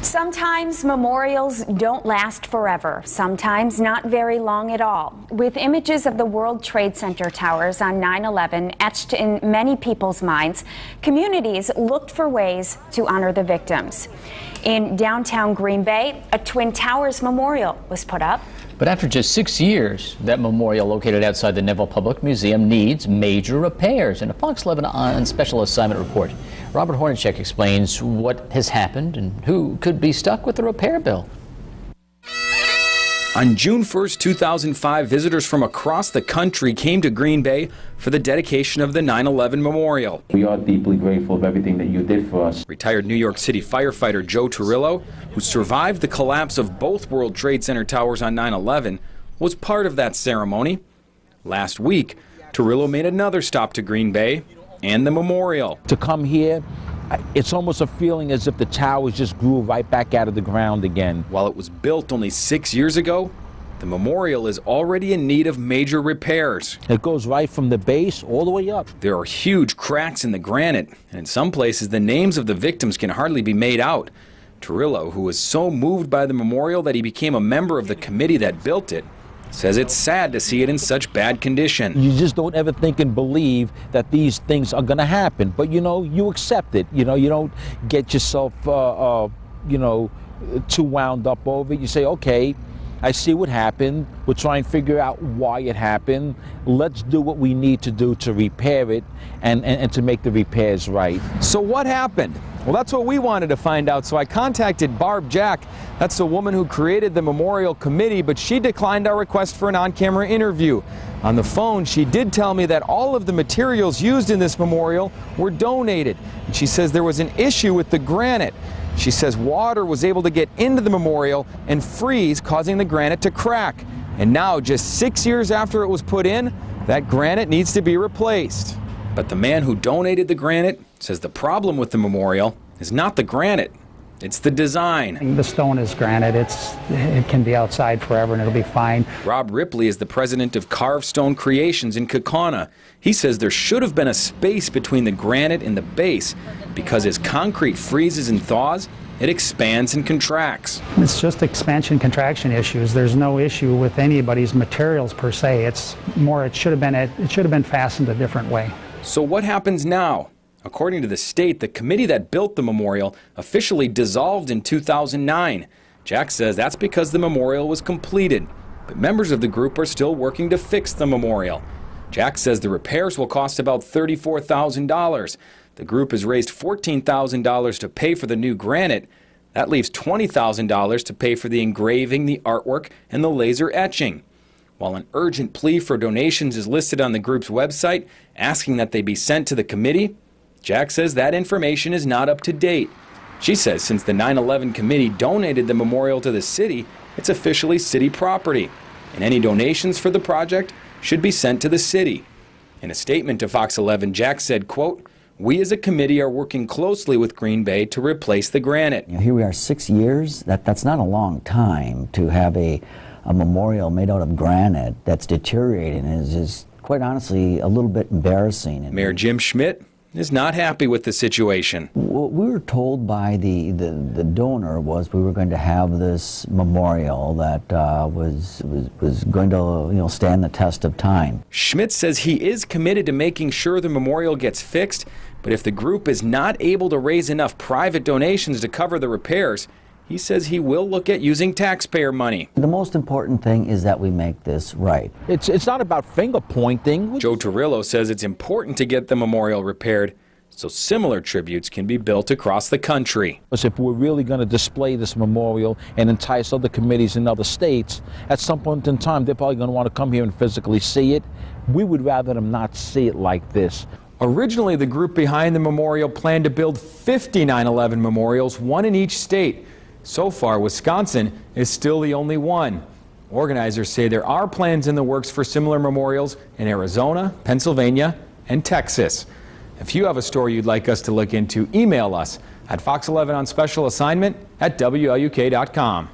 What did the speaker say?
Sometimes memorials don't last forever, sometimes not very long at all. With images of the World Trade Center towers on 9/11 etched in many people's minds, communities looked for ways to honor the victims. In downtown Green Bay, a Twin Towers memorial was put up. But after just 6 years, that memorial located outside the Neville Public Museum needs major repairs. In a Fox 11 on special assignment report, Robert Hornacek explains what has happened and who could be stuck with the repair bill. On June 1st, 2005, visitors from across the country came to Green Bay for the dedication of the 9/11 memorial. We are deeply grateful of everything that you did for us. Retired New York City firefighter Joe Torrillo, who survived the collapse of both World Trade Center towers on 9/11, was part of that ceremony. Last week, Torrillo made another stop to Green Bay and the memorial. To come here, it's almost a feeling as if the towers just grew right back out of the ground again. While it was built only 6 years ago, the memorial is already in need of major repairs. It goes right from the base all the way up. There are huge cracks in the granite, and in some places the names of the victims can hardly be made out. Torrillo, who was so moved by the memorial that he became a member of the committee that built it, says it's sad to see it in such bad condition. You just don't ever think and believe that these things are going to happen, but you accept it. You don't get yourself too wound up over it. You say, okay, I see what happened. We'll try and figure out why it happened. Let's do what we need to do to repair it and to make the repairs right. So what happened? Well, that's what we wanted to find out, so I contacted Barb Jack. That's the woman who created the memorial committee, but she declined our request for an on-camera interview. On the phone, she did tell me that all of the materials used in this memorial were donated. And she says there was an issue with the granite. She says water was able to get into the memorial and freeze, causing the granite to crack. And now, just 6 years after it was put in, that granite needs to be replaced. But the man who donated the granite says the problem with the memorial is not the granite, it's the design. The stone is granite. It can be outside forever and it'll be fine. Rob Ripley is the president of Carved Stone Creations in Kaukauna. He says there should have been a space between the granite and the base because as concrete freezes and thaws, it expands and contracts. It's just expansion contraction issues. There's no issue with anybody's materials per se. It's more it should have been fastened a different way. So what happens now? According to the state, the committee that built the memorial officially dissolved in 2009. Jack says that's because the memorial was completed, but members of the group are still working to fix the memorial. Jack says the repairs will cost about $34,000. The group has raised $14,000 to pay for the new granite. That leaves $20,000 to pay for the engraving, the artwork, and the laser etching. While an urgent plea for donations is listed on the group's website, asking that they be sent to the committee, Jack says that information is not up to date. She says since the 9/11 committee donated the memorial to the city, it's officially city property, and any donations for the project should be sent to the city. In a statement to Fox 11, Jack said, quote, "We as a committee are working closely with Green Bay to replace the granite." Here we are 6 years. That's not a long time to have a memorial made out of granite that's deteriorating. Is quite honestly a little bit embarrassing. Mayor Jim Schmidt is not happy with the situation. What we were told by the donor was we were going to have this memorial that was going to stand the test of time. Schmidt says he is committed to making sure the memorial gets fixed, but if the group is not able to raise enough private donations to cover the repairs, he says he will look at using taxpayer money. The most important thing is that we make this right. It's not about finger pointing. Joe Torrillo says it's important to get the memorial repaired so similar tributes can be built across the country. If we're really going to display this memorial and entice other committees in other states, at some point in time they're probably going to want to come here and physically see it. We would rather them not see it like this. Originally, the group behind the memorial planned to build 50 9/11 memorials, one in each state. So far, Wisconsin is still the only one. Organizers say there are plans in the works for similar memorials in Arizona, Pennsylvania, and Texas. If you have a story you'd like us to look into, email us at fox11onspecialassignment@WLUK.com.